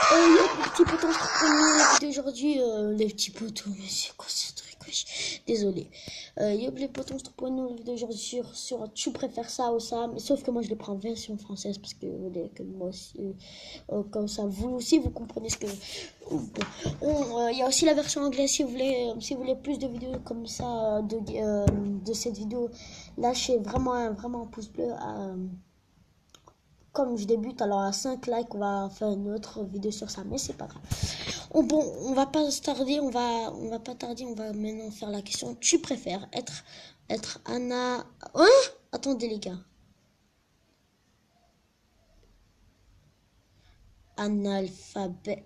Yo, les petits potos, on se retrouve pour une nouvelle vidéo aujourd'hui. Les petits potos, mais c'est quoi ce truc, wesh. Désolé. Yo, les potos, on se retrouve pour une nouvelle vidéo aujourd'hui sur tu préfères ça ou ça. Mais sauf que moi, je le prends en version française parce que, que moi aussi, comme ça, vous aussi, vous comprenez ce que. Il y a aussi la version anglaise si vous voulez plus de vidéos comme ça, de cette vidéo. Lâchez vraiment un pouce bleu. Comme je débute, alors à 5 likes, on va faire une autre vidéo sur ça, mais c'est pas grave. Bon, on va pas se tarder, on va pas tarder, on va maintenant faire la question. Tu préfères être Anna... Hein? Attendez les gars. Analphabète.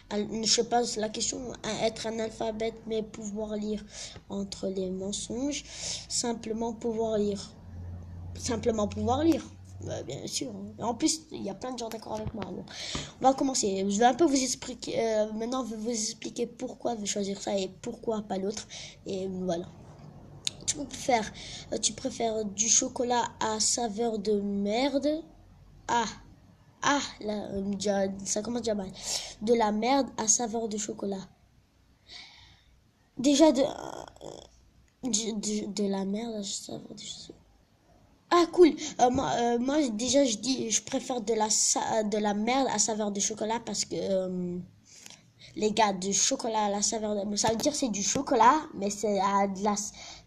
Je sais pas, c'est la question. Être analphabète, mais pouvoir lire entre les mensonges. Simplement pouvoir lire. Simplement pouvoir lire. Bien sûr. En plus, il y a plein de gens d'accord avec moi. Bon, on va commencer. Je vais un peu vous expliquer. Maintenant, je vais vous expliquer pourquoi je vais choisir ça et pourquoi pas l'autre. Et voilà. Tu préfères du chocolat à saveur de merde. Ah, là, ça commence déjà mal. De la merde à saveur de chocolat. Déjà de la merde à saveur de chocolat. Ah cool. Moi déjà je préfère de la merde à saveur de chocolat parce que les gars, de chocolat à la saveur de... Ça veut dire c'est du chocolat, mais c'est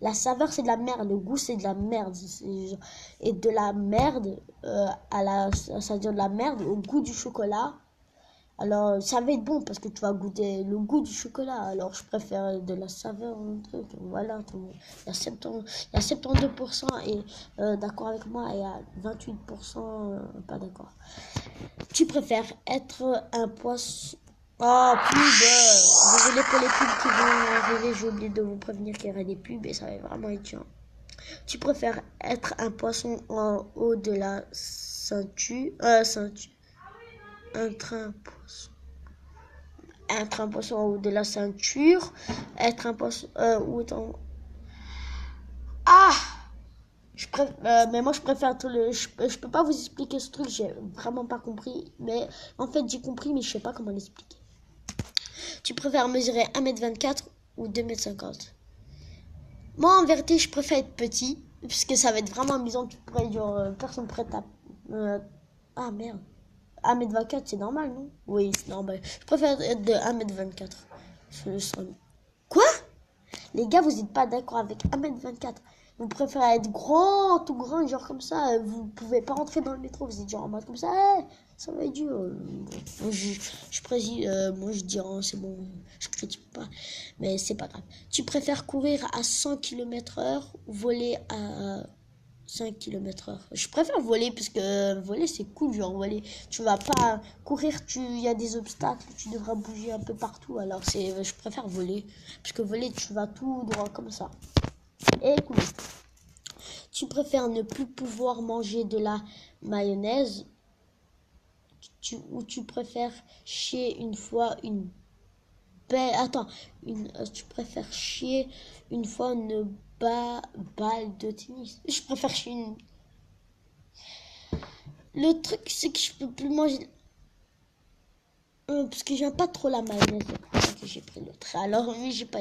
la saveur c'est de la merde, le goût c'est de la merde. Et de la merde ça veut dire de la merde au goût du chocolat. Alors, ça va être bon parce que tu vas goûter le goût du chocolat. Alors, je préfère de la saveur, un truc. Voilà, tout le monde. Il y a 72% et d'accord avec moi et il y a 28% pas d'accord. Tu préfères être un poisson... Oh, pub! Désolé pour les pubs qui vont arriver. J'ai oublié de vous prévenir qu'il y aurait des pubs et ça va vraiment être chiant. Tu préfères être un poisson en haut de la ceinture... Un train poisson en haut de la ceinture, être un poisson ou étant... Ah, mais moi je préfère tout le... Je peux pas vous expliquer ce truc, j'ai vraiment pas compris, mais en fait j'ai compris mais je sais pas comment l'expliquer. Tu préfères mesurer 1m24 ou 2m50? Moi en vérité je préfère être petit puisque ça va être vraiment amusant, tu pourrais dire personne prête à... ah merde. 1m24, c'est normal, non? Oui, c'est normal. Je préfère être de 1m24. Quoi? Les gars, vous n'êtes pas d'accord avec 1m24. Vous préférez être grand, tout grand, genre comme ça. Vous pouvez pas rentrer dans le métro. Vous êtes genre en mode comme ça. Hey, ça va être dur. Moi, je dis, oh, c'est bon. Je critique pas. Mais c'est pas grave. Tu préfères courir à 100 km/h ou voler à 5 km/h. Je préfère voler parce que voler c'est cool, genre voler. Tu vas pas courir, il y a des obstacles, tu devras bouger un peu partout. Alors je préfère voler parce que voler tu vas tout droit comme ça. Et cool. Tu préfères ne plus pouvoir manger de la mayonnaise ou tu préfères chier une fois une belle... Attends, tu préfères chier une fois une balle de tennis. Je préfère chier une... Le truc, c'est que je peux plus manger... parce que j'aime pas trop la mayonnaise. C'est pour ça que j'ai pris l'autre. Alors, oui, j'ai pas...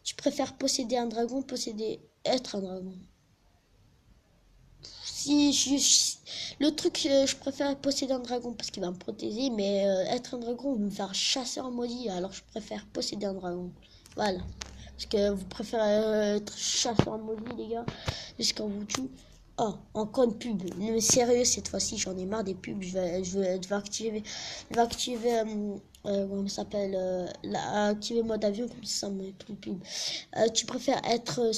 Tu préfères posséder un dragon, être un dragon? Le truc, je préfère posséder un dragon parce qu'il va me protéger. Mais être un dragon va me faire chasser en maudit. Alors, je préfère posséder un dragon. Voilà. Parce que vous préférez être chasseur en maudit, les gars. Jusqu'à vous tue. Oh, encore une pub. Mais sérieux, cette fois-ci, j'en ai marre des pubs. Je vais activer, comment ça s'appelle, activer mode avion, comme ça me plus de pub. Tu préfères être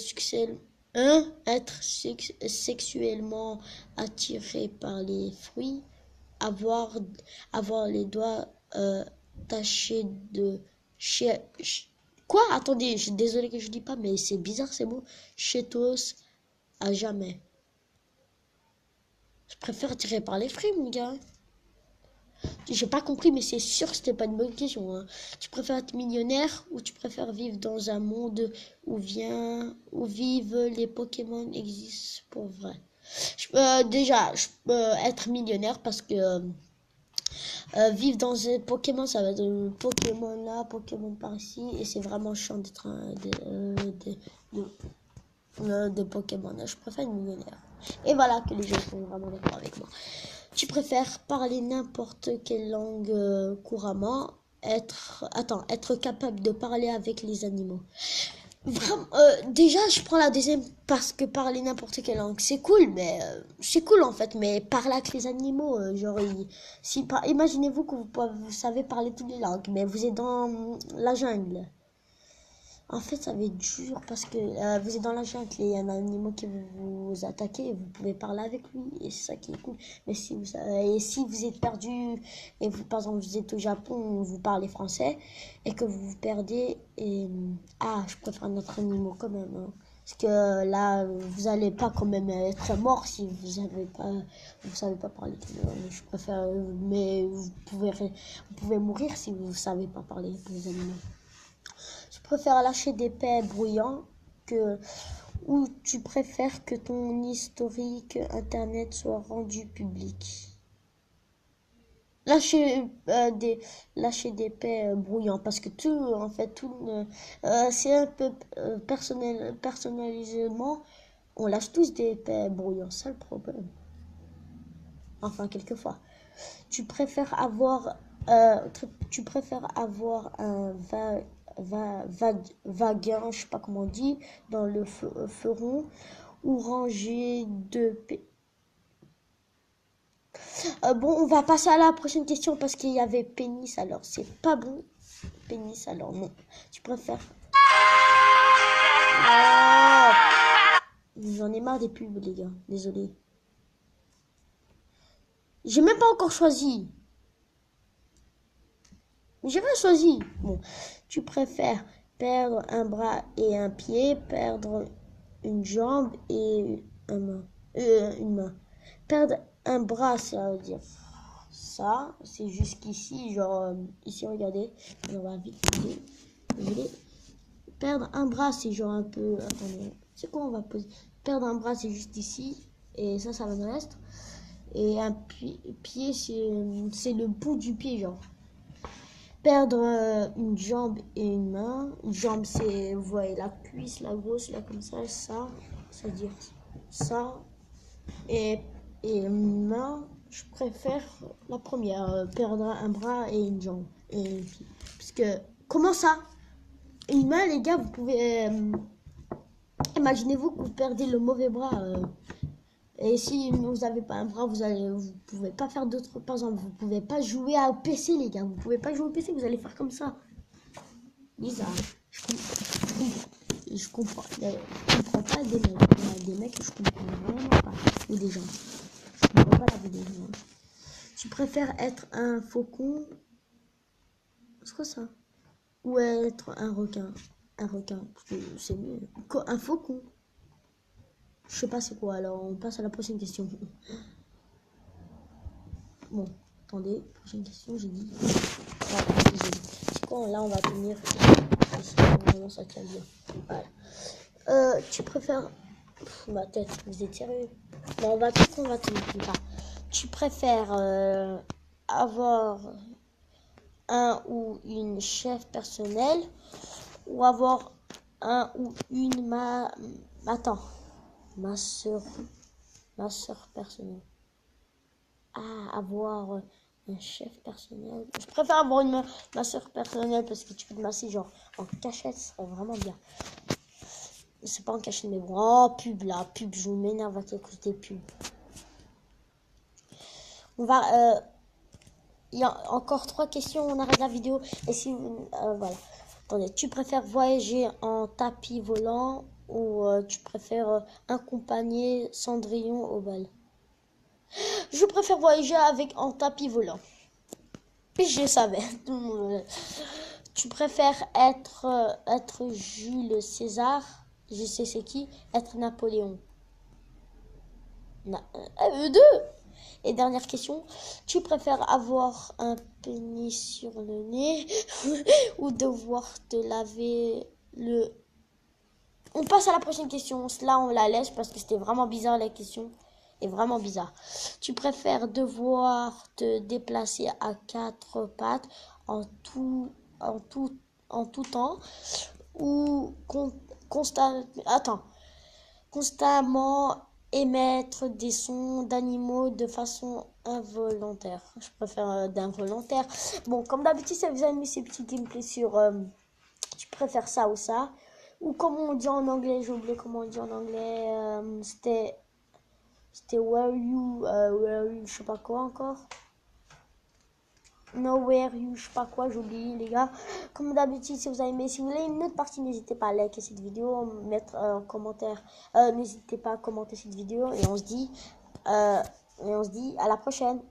sexuellement attiré par les fruits, avoir les doigts tachés de quoi? Attendez, je suis désolé que je dis pas, mais c'est bizarre ces mots. Cheetos à jamais. Je préfère tirer par les fruits, mon gars. J'ai pas compris, mais c'est sûr que c'était pas une bonne question. Hein. Tu préfères être millionnaire ou tu préfères vivre dans un monde où vivent les Pokémon existent pour vrai? Déjà, je peux être millionnaire parce que Vivre dans un Pokémon, ça va être Pokémon là, Pokémon par ici. Et c'est vraiment chiant d'être de Pokémon. Je préfère une millionnaire. Et voilà que les gens sont vraiment d'accord avec moi. Tu préfères parler n'importe quelle langue couramment, être capable de parler avec les animaux. Vraiment, déjà, je prends la deuxième parce que parler n'importe quelle langue, c'est cool, mais c'est cool en fait. Mais parler avec les animaux, genre, imaginez-vous que vous savez parler toutes les langues, mais vous êtes dans la jungle. En fait, ça va être dur parce que vous êtes dans la jungle et il y a un animal qui veut vous attaquer et vous pouvez parler avec lui et c'est ça qui est cool. Mais si vous êtes perdu et vous, par exemple, vous êtes au Japon, vous parlez français et que vous vous perdez et je préfère notre animal quand même. Hein. Parce que là, vous allez pas quand même être mort si vous savez pas parler. Je préfère, mais vous pouvez mourir si vous savez pas parler les animaux. Tu préfères lâcher des paix bruyants ou tu préfères que ton historique internet soit rendu public? Lâcher des paix bruyants parce que tout en fait c'est un peu personnalisement on lâche tous des paix bruyants, c'est le problème. Enfin quelquefois. Tu préfères avoir un vaguin, je sais pas comment on dit, dans le fleuron ou ranger de bon, on va passer à la prochaine question parce qu'il y avait pénis, alors c'est pas bon. Pénis, alors non. Tu préfères J'en ai marre des pubs, les gars. Désolé. J'ai même pas encore choisi. J'ai rien choisi. Bon, tu préfères perdre un bras et un pied, perdre une jambe et une main. Perdre un bras, ça veut dire ça, c'est jusqu'ici, genre ici, regardez. On va vite désolé. Perdre un bras, c'est genre un peu. Attendez, c'est quoi on va poser? Perdre un bras, c'est juste ici, et ça va me reste. Et un pied, c'est le bout du pied, genre. Perdre une jambe et une main. Une jambe, c'est, vous voyez, la cuisse, la grosse, là, comme ça, c'est-à-dire ça. Et une main, je préfère la première, perdre un bras et une jambe. Parce que, comment ça? Une main, les gars, vous pouvez... imaginez-vous que vous perdez le mauvais bras. Et si vous n'avez pas un bras, vous pouvez pas faire d'autres. Par exemple, vous pouvez pas jouer au PC, les gars. Vous pouvez pas jouer au PC, vous allez faire comme ça. Bizarre. Je comprends. Je comprends pas des mecs. Il y a des mecs que je comprends vraiment pas. Ou des gens. Je comprends pas la vie des gens. Tu préfères être un faucon? C'est quoi ça? Ou être un requin? Un requin, parce que c'est mieux. Un faucon. Je sais pas c'est quoi, alors on passe à la prochaine question. Bon, attendez, prochaine question, j'ai dit. C'est quoi, là on va tenir. Vraiment ça tient bien. Voilà. Tu préfères. Ma tête, vous êtes sérieux? Bon, on va tenir plus tard. Tu préfères avoir un ou une chef personnelle ou avoir un ou une Attends. Ma soeur personnelle. Avoir un chef personnel. Je préfère avoir ma soeur personnelle parce que tu peux te masser genre en cachette, ce serait vraiment bien. C'est pas en cachette, mais bon. Oh, pub là, pub, je m'énerve à t'écouter pub. On va. Il y a encore 3 questions, on arrête la vidéo. Et si. Voilà. Attendez, tu préfères voyager en tapis volant ou tu préfères accompagner Cendrillon au bal? Je préfère voyager en tapis volant. Puis je savais. Tu préfères être Jules César, je sais c'est qui, être Napoléon? Eux deux. Et dernière question, tu préfères avoir un pénis sur le nez ou devoir te laver le... On passe à la prochaine question. Là, on la laisse parce que c'était vraiment bizarre la question. est vraiment bizarre. Tu préfères devoir te déplacer à quatre pattes en en tout, en tout temps ou constamment émettre des sons d'animaux de façon involontaire. Je préfère d'involontaire. Bon, comme d'habitude, si vous avez mis ces petits gameplays sur tu préfères ça ou ça. Ou comment on dit en anglais, j'ai oublié comment on dit en anglais. C'était where you, je sais pas quoi encore. Nowhere you, je sais pas quoi, j'oublie les gars. Comme d'habitude, si vous avez aimé, si vous voulez une autre partie, n'hésitez pas à liker cette vidéo, mettre un commentaire. N'hésitez pas à commenter cette vidéo et on se dit à la prochaine.